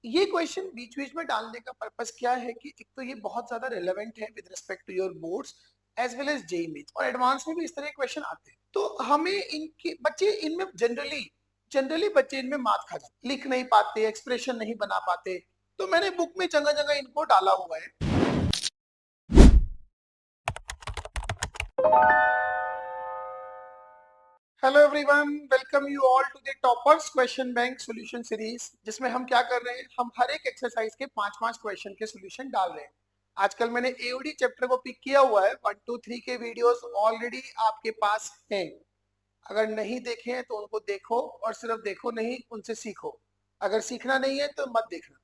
ये क्वेश्चन बीच बीच में डालने का पर्पस क्या है कि एक तो ये बहुत ज्यादा रिलेवेंट है with respect to your boards as well as JEE mains, और एडवांस में भी इस तरह के क्वेश्चन आते हैं। तो हमें इनके बच्चे इनमें जनरली बच्चे इनमें मात खा जाते, लिख नहीं पाते, एक्सप्रेशन नहीं बना पाते। तो मैंने बुक में जगह जगह इनको डाला हुआ है। Hello everyone, welcome you all to the toppers question bank solution series, जिसमें हम क्या कर रहे हैं, हम हर एक एक्सरसाइज के 5-5 क्वेश्चन के सॉल्यूशन डाल रहे हैं। आजकल मैंने एओडी चैप्टर को पिक किया हुआ है। 1, 2, 3 के वीडियोस ऑलरेडी आपके पास हैं। अगर नहीं देखे हैं तो उनको देखो, और सिर्फ देखो नहीं, उनसे सीखो। अगर सीखना नहीं है तो मत देखना।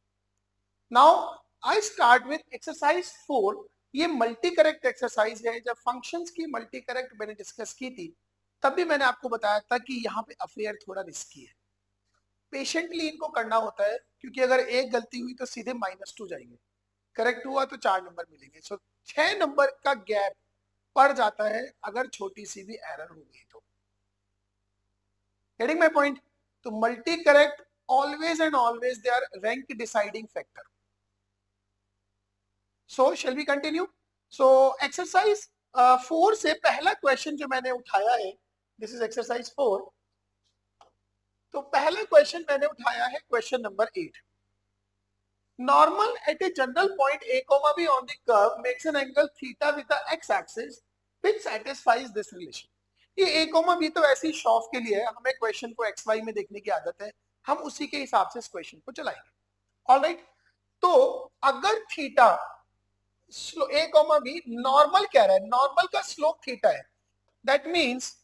Now I start with exercise 4। ये मल्टी करेक्ट एक्सरसाइज है। जब फंक्शंस की मल्टी करेक्ट मैंने डिस्कस की थी, तब भी मैंने आपको बताया था कि यहाँ पे अफेयर थोड़ा रिस्की है। पेशेंटली इनको करना होता है, क्योंकि अगर एक गलती हुई तो सीधे -2 जाएंगे, करेक्ट हुआ तो 4 नंबर मिलेंगे। सो 6 नंबर का गैप पड़ जाता है अगर छोटी सी भी एरर हो गई तो। Getting my point? तो multi correct always and always they are rank deciding factor. So shall we continue? So exercise 4 से पहला क्वेश्चन जो मैंने उठाया है, दिस इज एक्सरसाइज 4। तो पहला क्वेश्चन मैंने उठाया है question number 8। Normal at a general point a, b on the curve makes an angle theta with the x-axis which satisfies this relation। ये a, b तो ऐसी शॉफ के लिए है, हमें क्वेश्चन को xy में देखने की आदत है, हम उसी के हिसाब से इस क्वेश्चन को चलाएंगे। ऑलराइट, तो अगर थीटा a, b नॉर्मल कह रहा है, नॉर्मल का स्लोप थीटा है, that means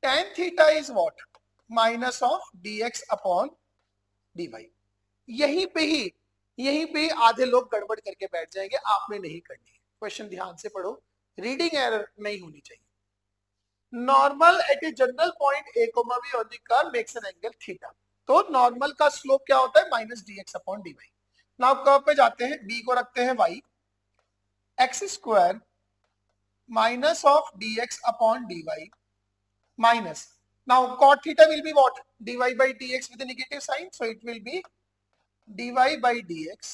tan theta is what? Minus of dx upon dy। यहीं पे ही आधे लोग गड़बड़ करके बैठ जाएंगे, आपने नहीं करनी है। क्वेश्चन ध्यान से पढ़ो, रीडिंग एरर नहीं होनी चाहिए। Normal at a general point a, b on the curve makes an angle theta। तो नॉर्मल का स्लोप क्या होता है? Minus dx upon dy। Now curve पे जाते हैं, b को रखते हैं y, x square minus of dx upon dy minus, now cot theta will be what? dy by dx with a negative sign, so it will be dy by dx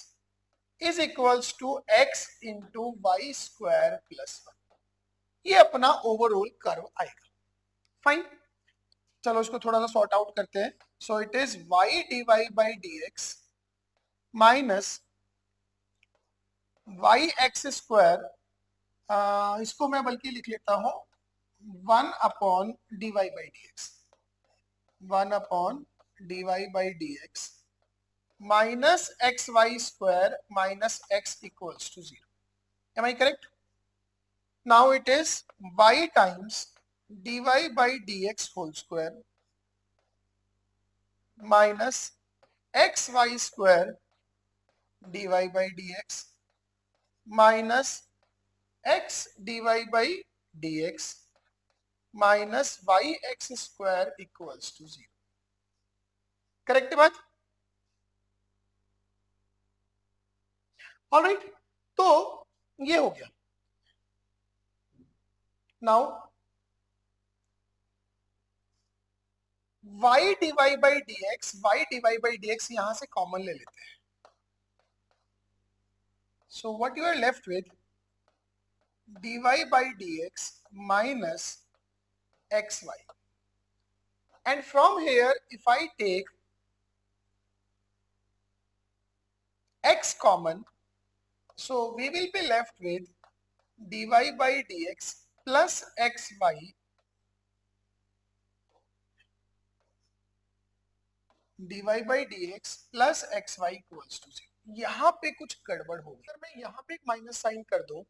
is equals to x into y square plus 1। ये अपना overall curve आएगा। Fine, चलो इसको थोड़ा सा sort out करते हैं। So it is y dy by dx minus y x square, इसको मैं बल्कि लिख लेता हूं 1 upon dy by dx, 1 upon dy by dx minus x y square minus x equals to 0। Am I correct? Now it is y times dy by dx whole square minus xy square dy by dx minus x dy by dx minus yx square equals to 0। Correct बात? Alright, तो ये हो गया। Now y dy by dx यहां से common ले लेते हैं। So what you are left with, dy by dx minus xy, and from here if I take x common, so we will be left with dy by dx plus xy dy by dx plus xy equals to 0। यहाँ पे कुछ गड़बड़ होगी। अगर मैं यहाँ पे एक माइनस साइन कर दूं,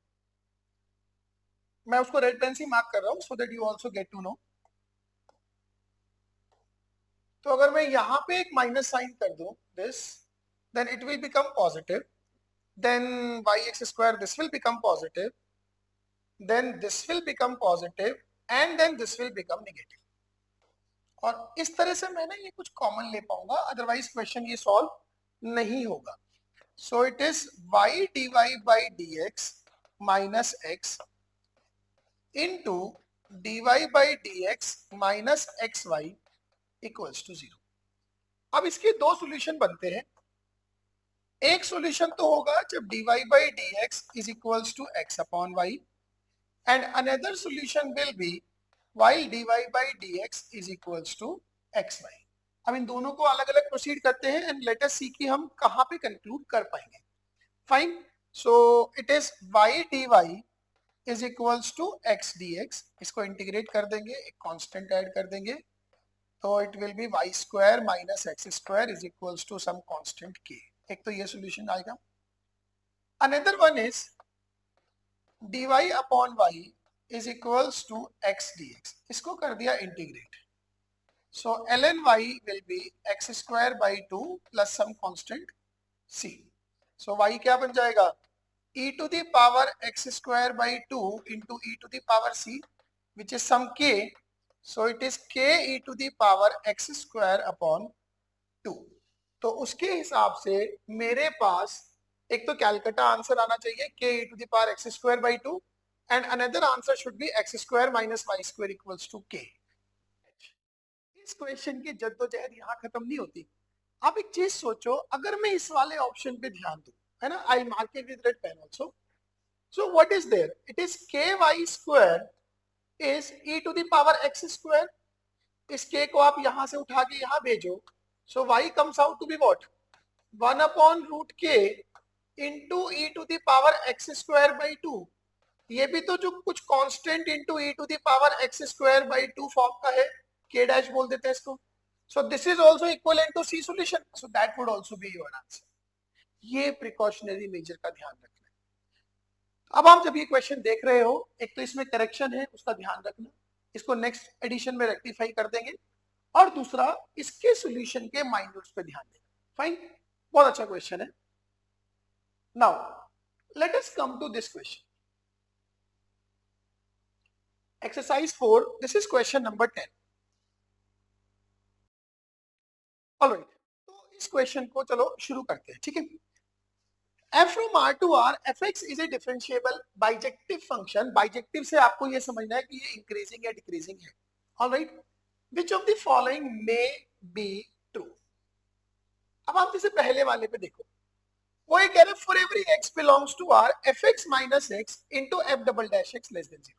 मैं उसको रेड पेन से मार्क कर रहा हूं so that you also get to know. तो अगर मैं यहाँ पे एक माइनस साइन कर दूं this, then it will become positive, then yx square this will become positive, then this will become positive, and then this will become negative। और इस तरह से मैं ना ये कुछ कॉमन ले पाऊंगा, अदरवाइज क्वेश्चन ये सॉल्व नहीं होगा। सो it is y dy by dx minus x into dy by dx minus xy equals to 0। अब इसके दो सॉल्यूशन बनते हैं। एक सॉल्यूशन तो होगा जब dy by dx is equals to x upon y and another solution will be while dy by dx is equals to xy. अब इन दोनों को अलग अलग प्रोसीड करते हैं एंड लेट अस सी कि हम कहां पे कंक्लूड कर पाएंगे. Fine. So it is y dy is equals to x dx. इसको इंटीग्रेट कर देंगे, एक कांस्टेंट ऐड कर देंगे, तो it will be y square minus x square is equals to some constant k. एक तो ये सॉल्यूशन आएगा. अनदर वन इज dy अपॉन y is equals to x dx. इसको कर दिया integrate. So ln y will be x square by 2 plus some constant c. So y क्या बन जाएगा? e to the power x square by 2 into e to the power c, which is some k. So it is k e to the power x square upon 2. तो उसके हिसाब से मेरे पास एक तो कैलकाटा आंसर आना चाहिए k e to the power x square by 2 and another answer should be x square minus y square equals to k. इस क्वेश्चन की जद्दोजहद यहाँ खत्म नहीं होती. आप एक चीज सोचो, अगर मैं इस वाले ऑप्शन पे ध्यान दूं, है ना, I mark it with red pen also. So what is there? It is ky square is e to the power x square. इस k को आप यहां से उठा के यहां भेजो, so y comes out to be what? 1 upon root k into e to the power x square by 2. ये भी तो जो कुछ constant into e to the power x square by 2 form का है, k डैश बोल देते हैं इसको. So this is also equivalent to c solution, so that would also be your answer. ये प्रिकॉशनरी मेजर का ध्यान रखना है. अब आप जब ये क्वेश्चन देख रहे हो, एक तो इसमें करेक्शन है, उसका ध्यान रखना. इसको नेक्स्ट एडिशन में रेक्टिफाई कर देंगे. और दूसरा, इसके सॉल्यूशन के माइनर्स पे ध्यान देना. फाइन, बहुत अच्छा क्वेश्चन है. Now let us come to this question. Exercise 4, this is question number 10. Alright, तो इस क्वेश्चन को चलो शुरू करते हैं. ठीक है. f from r to r fx is a differentiable bijective function. Bijective से आपको ये समझना है कि ये इंक्रीजिंग या डिक्रीजिंग है. Alright, which of the following may be true. अब आप जैसे पहले वाले पे देखो, वो ये कह रहे for every x belongs to r fx minus x into f double dash x less than 0.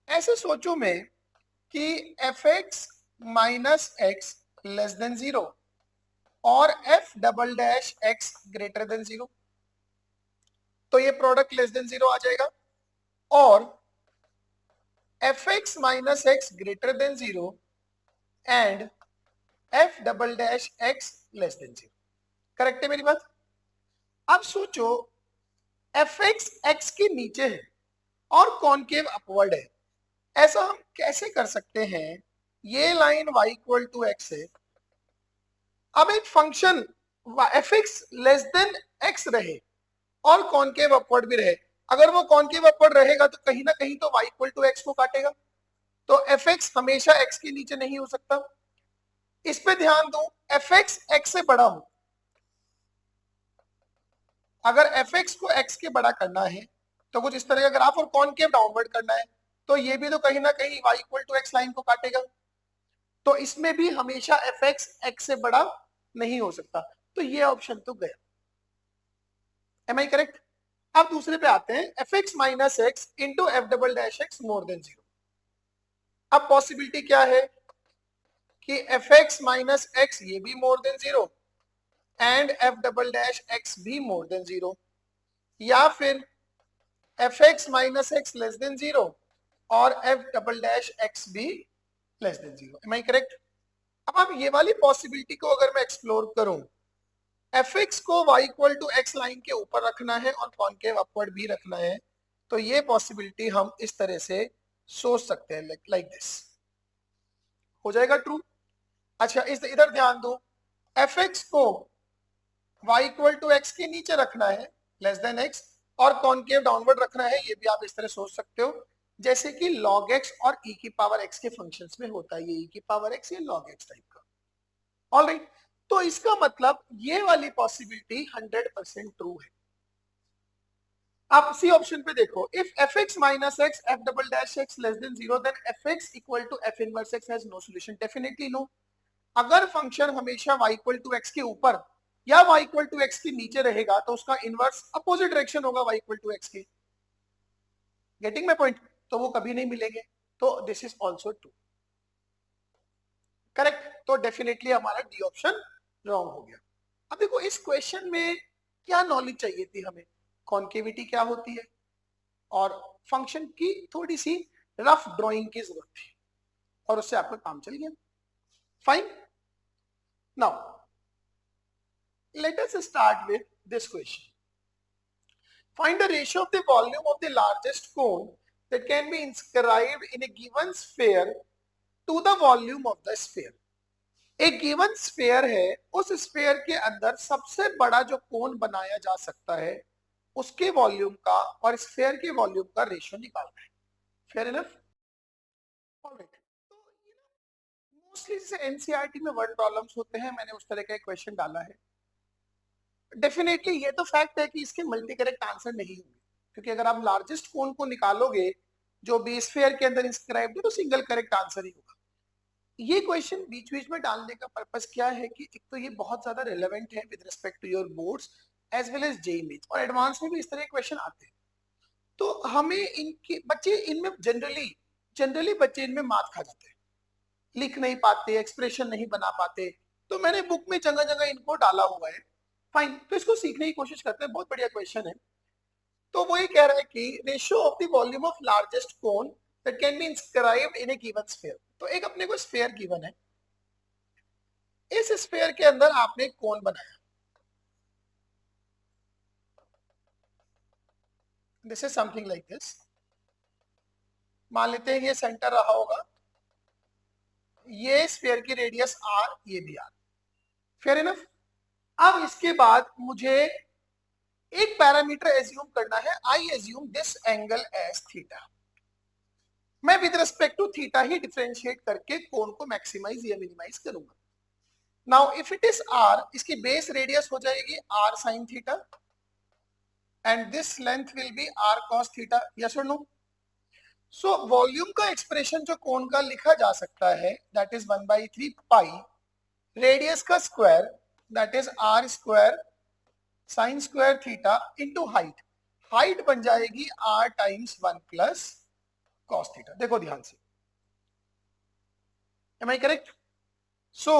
ऐसे सोचो मैं कि fx minus x less than 0 और f double dash x greater than 0, तो ये प्रोडक्ट लेस देन 0 आ जाएगा. और fx minus x greater than 0 and f double dash x less than 0. Correct है मेरी बात? अब सोचो fx x के नीचे है और कॉनकेव अपवर्ड है. ऐसा हम कैसे कर सकते हैं? ये line y equal to x है. अब एक function fx less than x रहे और कॉनकेव अपवर्ड भी रहे. अगर वो कॉनकेव अपवर्ड रहेगा तो कहीं ना कहीं तो y इक्वल टू x को काटेगा. तो fx हमेशा x के नीचे नहीं हो सकता. इस पे ध्यान दो, fx x से बड़ा हो. अगर fx को x के बड़ा करना है तो कुछ इस तरह का ग्राफ, और कॉनकेव डाउनवर्ड करना है तो ये भी तो कहीं ना कहीं y equal to x line को काटेगा. तो इसमें भी हमेशा fx x से बड़ा नहीं हो सकता. तो ये ऑप्शन तो गया. Am I correct? अब दूसरे पे आते हैं, fx minus x into f double dash x more than 0. अब पॉसिबिलिटी क्या है कि fx माइनस x ये भी more than 0 and f double dash x भी मोर देन 0, या फिर fx minus x less than 0 और f डबल डैश x भी less than 0. Am I correct? अब ये वाली पॉसिबिलिटी को अगर मैं एक्सप्लोर करूं, fx को y equal to x line के ऊपर रखना है और कॉनकेव अपवर्ड भी रखना है, तो ये पॉसिबिलिटी हम इस तरह से सोच सकते हैं, लाइक दिस. हो जाएगा ट्रू. अच्छा, इधर ध्यान दो, fx को y इक्वल टू x के नीचे रखना है लेस देन x और कॉनकेव डाउनवर्ड रखना है. ये भी आप इस तरह सोच सकते हो, जैसे कि log x और e की पावर x के फंक्शंस में होता है. ये e की पावर x, ये log x टाइप का. ऑलराइट, तो इसका मतलब ये वाली पॉसिबिलिटी 100% ट्रू है. आप सी ऑप्शन पे देखो, if fx minus x f double dash x less than 0 then fx equal to f inverse x has no solution. Definitely no. अगर फंक्शन हमेशा y इक्वल टू x के ऊपर या y इक्वल टू एक्स के नीचे रहेगा तो उसका इनवर्स अपोजिट डायरेक्शन होगा y इक्वल टू एक्स के। Getting my point? तो वो कभी नहीं मिलेंगे, तो this is also true. Correct, तो डेफिनेटली हमारा डी ऑप्शन रॉन्ग हो गया। अब देखो इस क्वेश्चन में क्या नॉलेज चाहिए थी हमें, कॉन्केविटी क्या होती है और फंक्शन की थोड़ी सी रफ ड्राइंग की जरूरत थी, और उससे आपका काम चल गया। Fine, now let us start with this question. Find the ratio of the volume of the largest cone that can be inscribed in a given sphere to the volume of the sphere. एक given sphere है, उस sphere के अंदर सबसे बड़ा जो कोन बनाया जा सकता है उसके वॉल्यूम का और स्फीयर के वॉल्यूम का रेशियो निकालना है। Fair enough? ऑलराइट, तो मोस्टली जैसे एनसीईआरटी में वर्ड प्रॉब्लम्स होते हैं, मैंने उस तरह का एक क्वेश्चन डाला है। डेफिनेटली ये तो फैक्ट है कि इसके मल्टी करेक्ट आंसर नहीं होंगे, क्योंकि अगर आप लार्जेस्ट कोन को निकालोगे जो बेस स्फीयर के अंदर इंस्क्राइब्ड है तो सिंगल करेक्ट आंसर ही होगा। ये क्वेश्चन बीच बीच में डालने का पर्पस क्या है कि एक तो ये बहुत ज्यादा रिलेवेंट है with respect to your boards as well as JEE mains, और एडवांस में भी इस तरह के क्वेश्चन आते हैं। तो हमें इनके बच्चे इनमें जनरली बच्चे इनमें मात खा जाते हैं, लिख नहीं पाते, एक्सप्रेशन नहीं बना पाते, तो मैंने बुक में जगह जगह इनको डाला हुआ है। फाइन, तो इसको सीखने की कोशिश करते हैं, बहुत बढ़िया क्वेश्चन है। तो वो ये कह रहा है कि ratio of the volume of largest cone that can be inscribed in A given sphere. तो एक अपने को स्फीयर गिवन है, इस स्फीयर के अंदर आपने एक कोन बनाया, this is something like this. मान लेते हैं ये सेंटर रहा होगा, ये स्फीयर की रेडियस आर, ये भी आर। Fair enough? अब इसके बाद मुझे एक पैरामीटर एज्यूम करना है, I assume this angle as theta. मैं विद रिस्पेक्ट टू थीटा ही डिफरेंशिएट करके कोण को मैक्सिमाइज या मिनिमाइज करूंगा। Now if it is R, इसकी बेस रेडियस हो जाएगी R sine theta and this length will be R cos theta. Yes और नो? सो वॉल्यूम का एक्सप्रेशन जो कोण का लिखा जा सकता है दैट इज 1/3 पाई रेडियस का square that is R square sine square theta into height. Height बन जाएगी r times 1 plus cos theta. देखो ध्यान से, am I correct? So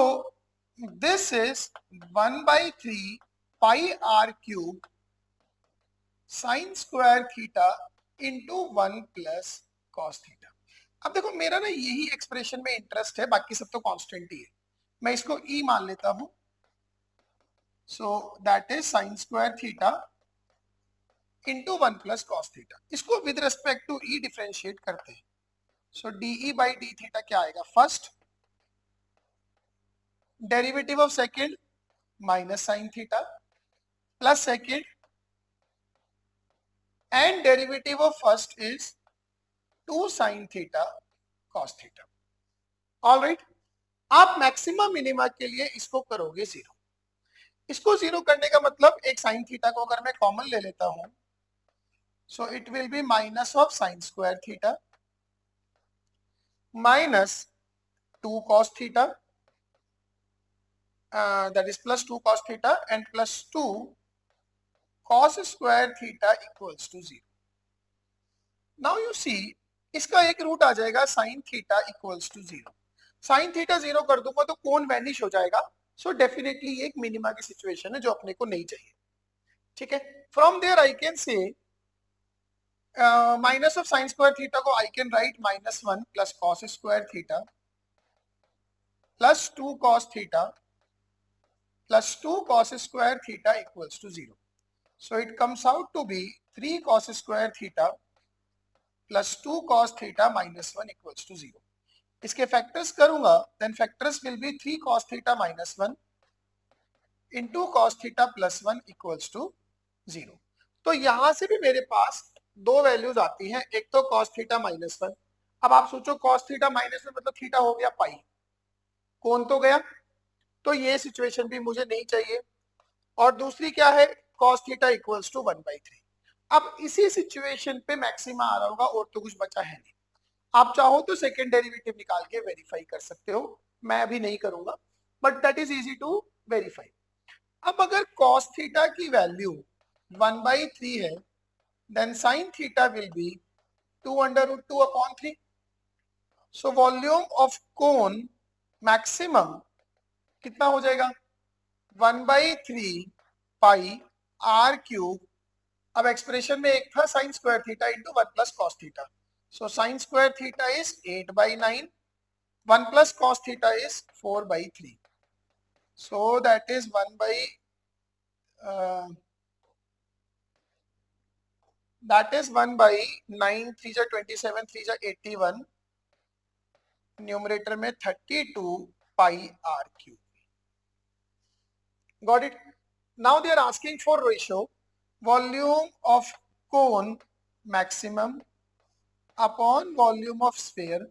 this is 1/3 pi are cube sine square theta into 1 plus cos theta. अब देखो मेरा ना यही एक्सप्रेशन में इंटरेस्ट है, बाकी सब तो कांस्टेंट ही है, मैं इसको ई मान लेता हूं। So that is sine square theta into 1 plus cos theta. इसको with respect to E differentiate करते हैं। So D by D theta क्या आएगा? First derivative of second minus sine theta plus second and derivative of first is 2 sine theta cos theta. Alright, आप maximum minima के लिए इसको करोगे zero. इसको जीरो करने का मतलब एक साइन थीटा को अगर मैं कॉमन ले लेता हूं, so it will B minus of sine square theta minus 2 cos theta, that is plus 2 cos theta and plus 2 cos square theta equals to 0. Now you see, इसका एक रूट आ जाएगा sin theta equals to 0. sin theta 0 कर दूंगा तो कोण vanish हो जाएगा। So definitely एक मिनिमा की सिचुएशन है जो अपने को नहीं चाहिए। ठीक है, from there I can say minus of sine square theta को I can write -1 plus cos square theta plus 2 cos theta plus 2 cos square theta equals to 0. So it comes out to be 3 cos square theta plus 2 cos theta minus 1 equals to 0. इसके factors करूंगा, then factors will be 3 cos theta minus 1 into cos theta plus 1 equals to 0. तो यहां से भी मेरे पास दो values आती हैं, एक तो cos theta minus 1। अब आप सोचो cos theta minus 1 मतलब थीटा हो गया पाई, कोण तो गया, तो ये सिचुएशन भी मुझे नहीं चाहिए। और दूसरी क्या है? cos theta equals to 1/3। अब इसी सिचुएशन पे मैक्सिमा आ रहा होगा और तो कुछ बचा है नहीं। आप चाहो तो सेकेंड डेरिवेटिव निकाल के वेरीफाई कर सकते हो, मैं अभी नहीं करूंगा, but that is easy to verify. अब अगर cos थीटा की वैल्यू 1/3 है, then sin theta will be 2√2/3. So volume of cone maximum कितना हो जाएगा? 1/3 पाई आर क्यूब. अब एक्सप्रेशन में एक था sine square theta into 1 plus cos theta. So sine square theta is 8/9, 1 plus cos theta is 4/3. So that is 1/9 3 जा 27 3 जा 81, numerator में 32 pi are cube. Got it? Now they are asking for ratio volume of cone maximum upon volume of sphere.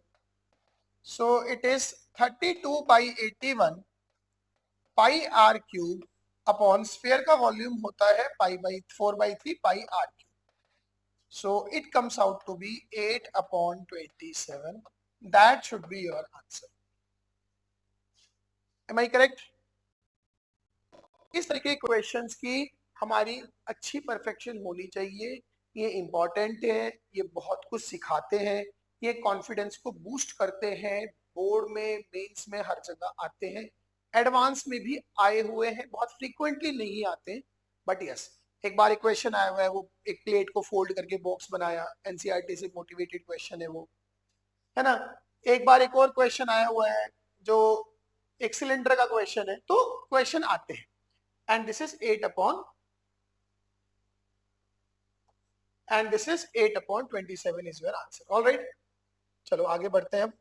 So it is 32/81 pi are cube upon sphere का volume होता है pi by 4/3 pi are cube. So it comes out to be 8/27. That should be your answer. Am I correct? इस तरीके के questions की हमारी अच्छी perfection होनी चाहिए. ये इंपॉर्टेंट है, ये बहुत कुछ सिखाते हैं, ये कॉन्फिडेंस को बूस्ट करते हैं. बोर्ड में, मेंस में, हर जगह आते हैं. एडवांस में भी आए हुए हैं, बहुत फ्रीक्वेंटली नहीं आते, बट यस. एक बार एक क्वेश्चन आया हुआ है, वो एक प्लेट को फोल्ड करके बॉक्स बनाया, एनसीईआरटी से मोटिवेटेड क्वेश्चन है वो, है ना. एक बार एक और क्वेश्चन आया हुआ है जो एक सिलेंडर का क्वेश्चन है. तो क्वेश्चन आते हैं. And this is 8/27 is your answer. Alright, चलो आगे बढ़ते हैं.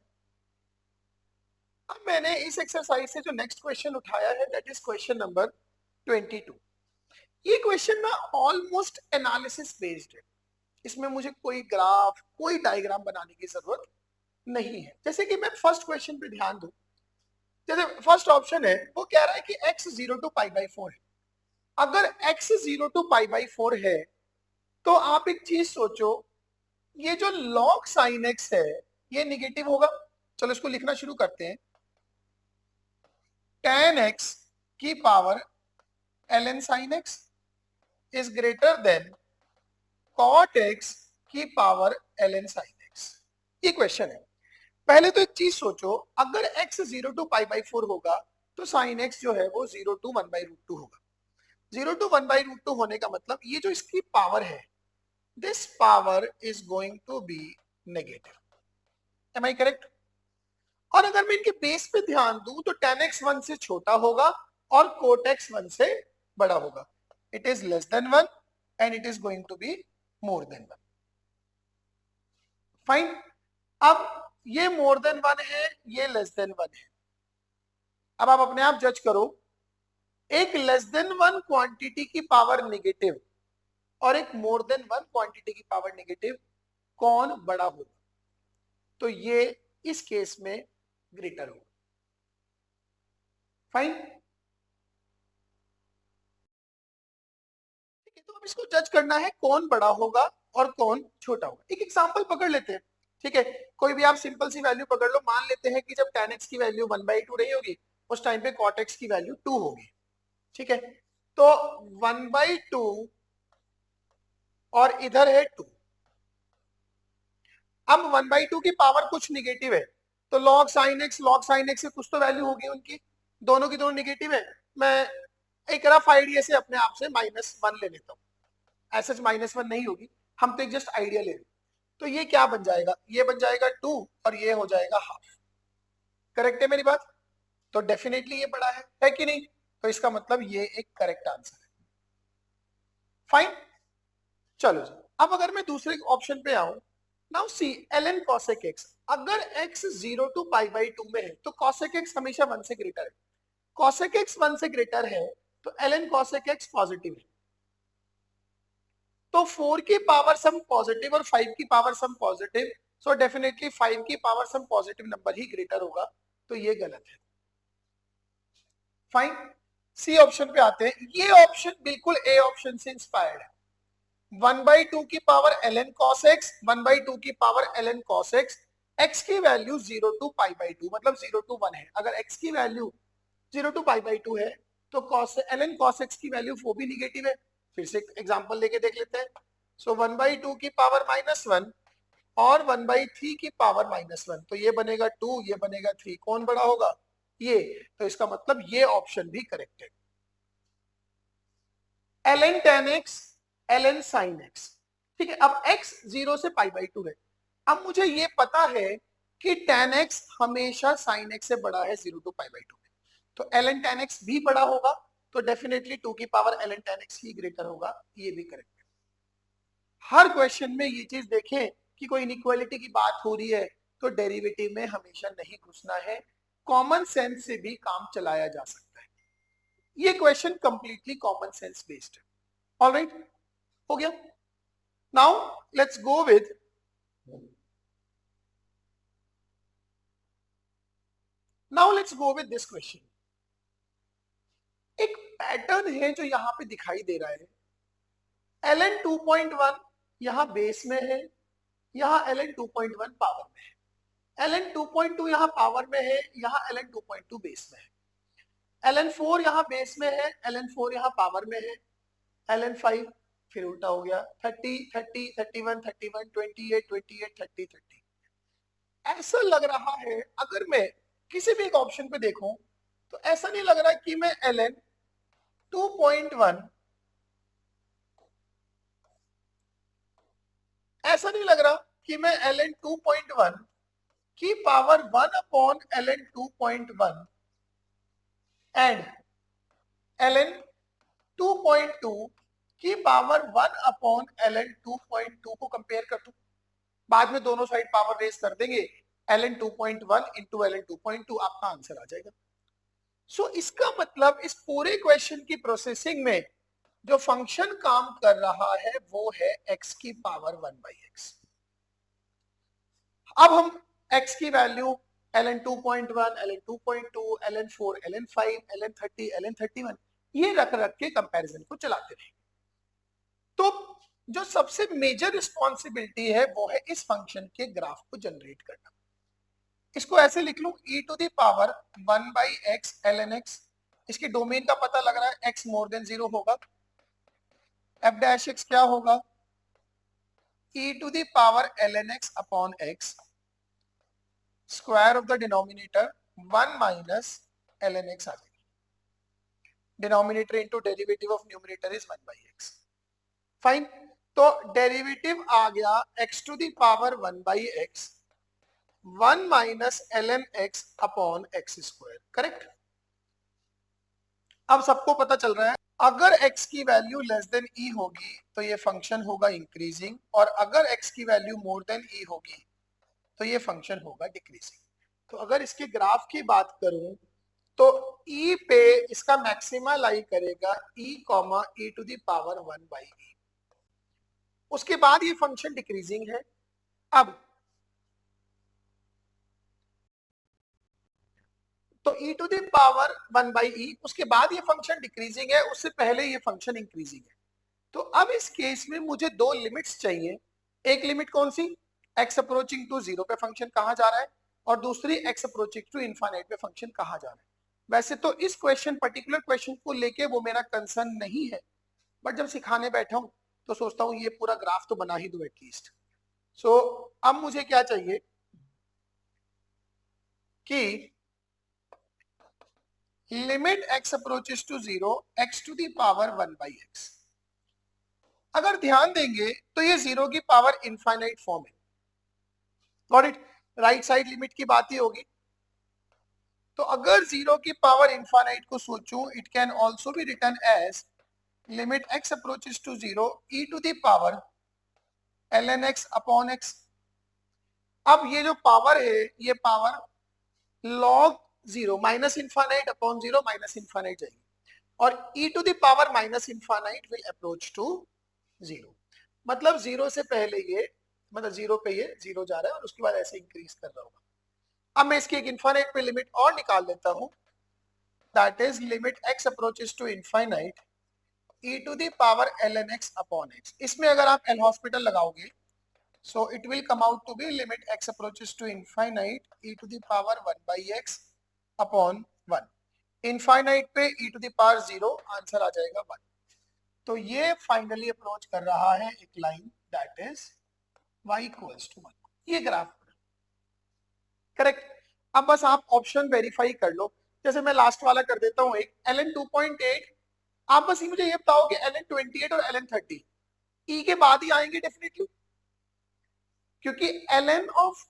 अब मैंने इस एक्सरसाइज से जो नेक्स्ट क्वेश्चन उठाया है, दैट इज क्वेश्चन नंबर 22. ये क्वेश्चन ना ऑलमोस्ट एनालिसिस बेस्ड है. इसमें मुझे कोई ग्राफ, कोई डायग्राम बनाने की जरूरत नहीं है. जैसे कि मैं फर्स्ट क्वेश्चन पे ध्यान दूं, जैसे फर्स्ट ऑप्शन है वो कह रहा है कि x 0 to π/4 है. अगर x 0 to π/4 है तो आप एक चीज सोचो, ये जो log sin x है ये निगेटिव होगा. चलो इसको लिखना शुरू करते हैं. tan x की power ln sin x is greater than cot x की पावर ln sin x. ये क्वेश्चन है. पहले तो एक चीज सोचो, अगर x 0 to π/4 होगा तो sin x जो है वो 0 to 1/√2 होगा. 0 to 1/√2 होने का मतलब ये जो इसकी पावर है, this power is going to be negative. Am I correct? और अगर मैं इनके बेस पे ध्यान दूं तो tan x 1 से छोटा होगा और cot x 1 से बड़ा होगा. It is less than 1 and it is going to be more than 1. Fine. अब ये more than 1 है, ये less than 1 है. अब आप अपने आप जज करो, एक less than 1 क्वांटिटी की पावर नेगेटिव और एक more than 1 क्वांटिटी की पावर नेगेटिव, कौन बड़ा होगा? तो ये इस केस में ग्रेटर होगा. फाइन. ठीक है, तो अब इसको जज करना है कौन बड़ा होगा और कौन छोटा होगा. एक एग्जांपल पकड़ लेते हैं. ठीक है, कोई भी आप सिंपल सी वैल्यू पकड़ लो. मान लेते हैं कि जब tan x की वैल्यू 1/2 रही होगी, उस टाइम पे cot x की वैल्यू 2 होगी. ठीक है, तो 1/2 और इधर है 2. अब 1/2 की पावर कुछ निगेटिव है, तो log sin x से कुछ तो वैल्यू होगी उनकी. दोनों की दोनों निगेटिव है. मैं एक रफ आइडिया से अपने आप से -1 ले लेता हूँ. ऐसे -1 नहीं होगी, हम तो एक जस्ट आइडिया ले रहे. तो ये क्या बन जाएगा? ये बन जाएगा 2 और ये हो जाएगा हाफ. करेक्ट है मेरी बात? तो डेफिनेटली ये बड़ा है कि नहीं? तो इसका मतलब ये एक करेक्ट आंसर है. फाइन. चलो जी, अब अगर मैं दूसरे ऑप्शन पे आऊं, now see ln cosec x. अगर x 0 to π/2 में है तो cosec x हमेशा 1 से ग्रेटर है. cosec x 1 से ग्रेटर है तो ln cosec x पॉजिटिव है. तो 4 की पावर सम पॉजिटिव और 5 की power some positive, so definitely 5 की पावर सम पॉजिटिव नंबर ही ग्रेटर होगा. तो ये गलत है. फाइन. सी ऑप्शन पे आते हैं. ये ऑप्शन बिल्कुल ए ऑप्शन से इंस्पायर्ड है. 1/2 की पावर ln cos x, 1/2 की power ln cos x. x की वैल्यू 0 to π/2 मतलब 0 to 1 है. अगर x की वैल्यू 0 to π/2 है तो cos ln cos x की वैल्यू वो भी निगेटिव है। फिर से एग्जांपल लेके देख लेते हैं। सो 1/2 की पावर -1 और 1/3 की पावर -1, तो ये बनेगा 2, ये बनेगा 3, कौन बड़ा होगा? ये। तो इसका मतलब ये ऑप्शन भी करेक्ट है। ln tan x ln sin x, ठीक है। अब x 0 से π/2 है। अब मुझे ये पता है कि tan x हमेशा sin x से बड़ा है 0 to π/2 में, तो ln tan x भी बड़ा होगा, तो डेफिनेटली 2 की पावर ln tan x ही ग्रेटर होगा, ये भी करेक्ट है। हर क्वेश्चन में ये चीज देखें कि कोई इनइक्वालिटी की बात हो रही है तो डेरिवेटिव में हमेशा नहीं घुसना है, कॉमन सेंस से भी काम चलाया जा सकता है। ये question completely common sense based है। ऑलराइट, हो गया। Now let's go with this question. एक पैटर्न है जो यहां पे दिखाई दे रहा है। ln 2.1 यहां बेस में है, यहां ln 2.1 पावर में है, ln 2.2 यहां पावर में है, यहां ln 2.2 बेस में है, ln 4 यहां बेस में है, ln 4 यहां पावर में है, ln 5 फिर उल्टा हो गया, 30 30 31 31 28 28 30 30। ऐसा लग रहा है अगर मैं किसी भी एक ऑप्शन पे देखूं तो ऐसा नहीं लग रहा कि मैं ln 2.1, ऐसा नहीं लग रहा कि मैं ln 2.1 की पावर 1 ln 2.1 एंड ln 2.2 की पावर 1 ln 2.2 को कंपेयर कर दूं। बाद में दोनों साइड पावर रेस कर देंगे, ln 2.1 इंटू ln 2.2 आपका आंसर आ जाएगा। सो इसका मतलब इस पूरे क्वेश्चन की प्रोसेसिंग में जो फंक्शन काम कर रहा है वो है x की पावर 1/x। अब हम x की value ln 2.1 ln 2.2 ln 4 ln 5 ln 30 ln 31 ये रख रख के कंपैरिजन को चलाते रहेंगे। तो जो सबसे मेजर रिस्पॉन्सिबिलिटी है वो है इस फंक्शन के ग्राफ को जनरेट करना। इसको ऐसे लिख लूं e to the power 1/x ln x, इसके डोमेन का पता लग रहा है x मोर देन 0 होगा, f डैश x क्या होगा? e to the power ln x upon x, square of the denominator 1 minus ln x आ जाएगा, denominator into derivative of numerator is 1/x। Fine, तो डेरिवेटिव आ गया x to the power 1/x 1 minus ln x upon x square, correct. अब सबको पता चल रहा है अगर x की वैल्यू लेस देन e होगी तो ये फंक्शन होगा इंक्रीजिंग, और अगर x की वैल्यू मोर देन e होगी तो ये फंक्शन होगा डिक्रीजिंग। तो अगर इसके ग्राफ की बात करूं तो e पे इसका मैक्सिमा लाई करेगा e to the power 1/e, उसके बाद ये फंक्शन डिक्रीजिंग है। अब तो e to the power 1/e, उसके बाद ये फंक्शन डिक्रीजिंग है, उससे पहले ये फंक्शन इंक्रीजिंग है। तो अब इस केस में मुझे दो लिमिट्स चाहिए। एक लिमिट कौन सी? x अप्रोचिंग टू 0 पे फंक्शन कहां जा रहा है, और दूसरी x अप्रोचिंग टू इनफाइनाइट पे फंक्शन कहां जा रहा है। वैसे तो इस क्वेश्चन पर्टिकुलर क्वेश्चन को लेके वो मेरा कंसर्न नहीं है, बट जब सिखाने बैठा हूं तो सोचता हूं ये पूरा ग्राफ तो बना ही दो एटलीस्ट। सो अब मुझे क्या चाहिए कि limit x approaches to 0 x to the power 1/x। अगर ध्यान देंगे तो ये 0 की पावर इनफाइनाइट फॉर्म है, got it. Right side limit की बात ही होगी। तो अगर 0 की पावर इनफाइनाइट को सोचूं, it can also be written as limit x approaches to 0 e to the power ln x upon x। अब ये जो पावर है ये power log 0 minus infinite upon 0 minus infinite जाएगी, और e to the power minus infinite will approach to 0। मतलब 0 से पहले ये, मतलब 0 पे ये 0 जा रहा है और उसके बाद ऐसे इंक्रीज कर रहा होगा। अब मैं इसकी एक इनफाइनाइट पे लिमिट और निकाल लेता हूं, that is limit x approaches to infinite e to the power ln x upon x। इसमें अगर आप एल हॉस्पिटल लगाओगे so it will come out to be limit x approaches to infinite e to the power 1/x upon 1। Infinite पे e to the power 0, answer आ जाएगा 1। तो ये finally approach कर रहा है एक line that is y equals to 1। ये ग्राफ करेक्ट। अब बस आप ऑप्शन वेरीफाई कर लो। जैसे मैं लास्ट वाला कर देता हूं एक ln 2.8। आप बस मुझे ये बताओ कि ln 28 और ln 30 e के बाद ही आएंगे डेफिनेटली, क्योंकि ln ऑफ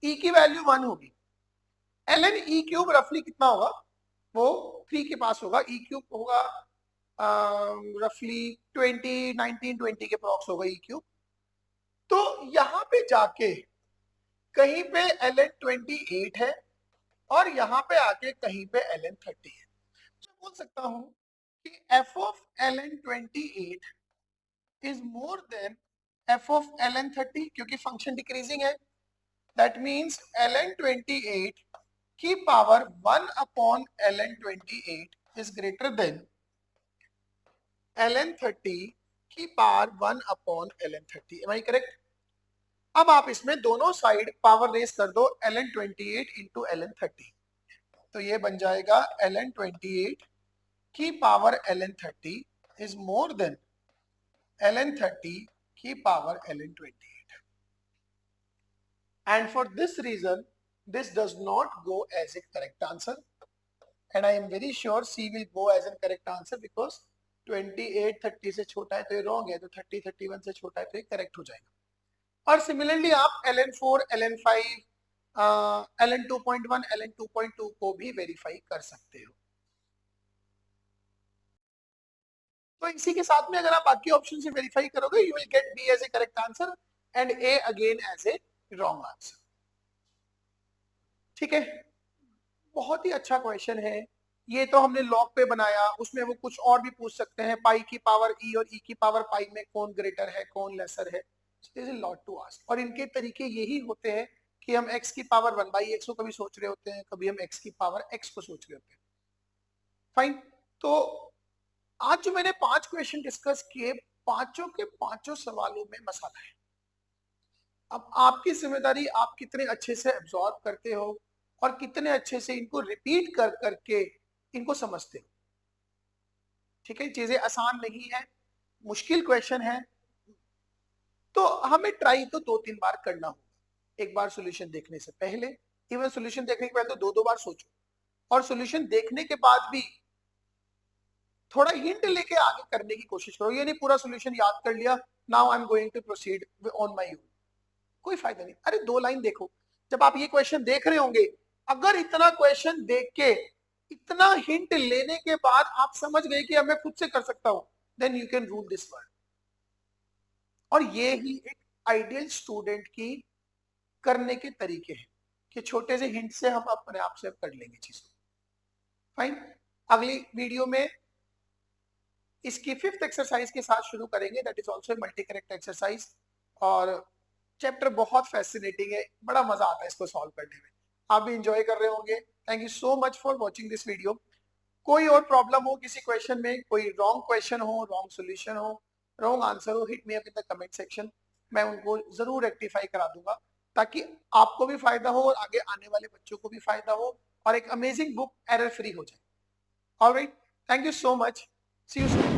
e की वैल्यू 1 होगी। ln e क्यूब रफली कितना होगा, वो 3 के पास होगा। e क्यूब होगा रफली 20, 19, 20 के प्रॉक्स होगा e क्यूब। तो यहां पे जाके कहीं पे ln 28 है और यहां पे आके कहीं पे ln 30 है। तो बोल सकता हूं कि f ऑफ ln 28 इज more than f of ln 30, क्योंकि फंक्शन डिक्रीजिंग है। दैट मींस ln 28 की पावर 1 अपॉन ln 28 is greater than ln 30 की पावर 1 अपॉन ln 30। Am I correct? अब आप इसमें दोनों साइड पावर रेस कर दो ln 28 इंटू ln 30, तो ये बन जाएगा ln 28 की power ln 30 is more then ln 30 की power ln 28। And for this reason, this does not go as a correct answer. And I am very sure C will go as a correct answer because 28 30 से छोटा है तो ये wrong है, तो 30 31 से छोटा है तो ये correct हो जाएगा। और similarly आप ln4, ln5, ln 2.1, ln 2.2 को भी वेरीफाई कर सकते हो। तो इसी के साथ में अगर आप बाकी ऑप्शन से वेरीफाई करोगे, you will get B as a correct answer and A again as a wrong answer. ठीक है, बहुत ही अच्छा क्वेश्चन है। ये तो हमने लॉग पे बनाया, उसमें वो कुछ और भी पूछ सकते हैं, पाई की पावर ई और ई की पावर पाई में कौन ग्रेटर है कौन लेसर है। There is a lot to ask. और इनके तरीके यही होते हैं कि हम x की पावर 1/x को कभी सोच रहे होते हैं, कभी हम x की पावर x को सोच रहे होते हैं। फाइन। तो आज जो मैंने 5 क्वेश्चन डिस्कस किए, पांचों के पांचों सवालों में मसाला है। अब आपकी जिम्मेदारी आप कितने अच्छे से एब्जॉर्ब करते हो और कितने अच्छे से इनको रिपीट कर करके इनको समझते हो। ठीक है, चीजें आसान नहीं है, मुश्किल क्वेश्चन है, तो हमें ट्राई तो 2-3 बार करना होगा। एक बार सॉल्यूशन देखने से पहले, इवन सॉल्यूशन देखने के पहले तो 2-2 बार सोचो, और सॉल्यूशन देखने के बाद भी थोड़ा हिंट लेके आगे करने की कोशिश करो। ये नहीं पूरा सॉल्यूशन याद कर लिया, now I am going to proceed on my own, कोई फायदा नहीं। अरे 2 लाइन देखो, जब आप ये क्वेश्चन देख रहे होंगे, अगर इतना क्वेश्चन देख के इतना हिंट लेने के बाद आप समझ गए कि अब मैं खुद से कर सकता हूं, then you can rule this world. और ये ही एक आइडियल स्टूडेंट की करने के तरीके हैं कि छोटे से हिंट से हम अपने आप से कर लेंगे चीजों। फाइन, अगली वीडियो में इसकी 5th एक्सरसाइज के साथ शुरू करेंगे, that is also multi correct exercise. और चैप्टर बहुत फैसिनेटिंग है, बड़ा मजा आता है इसको सॉल्व करने में, आप भी इंजॉय कर रहे होंगे। Thank you so much for watching this video. कोई और प्रॉब्लम हो किसी क्वेश्चन में, कोई रॉन्ग क्वेश्चन हो, रॉन्ग सोल्यूशन हो, रॉन्ग आंसर हो, hit me up in the comment section, मैं उनको जरूर रेक्टिफाई करा दूंगा, ताकि आपको भी फायदा हो और आगे आने वाले बच्चों को भी फायदा हो और एक अमेजिंग बुक एरर फ्री हो जाए। Alright, thank you so much, see you soon.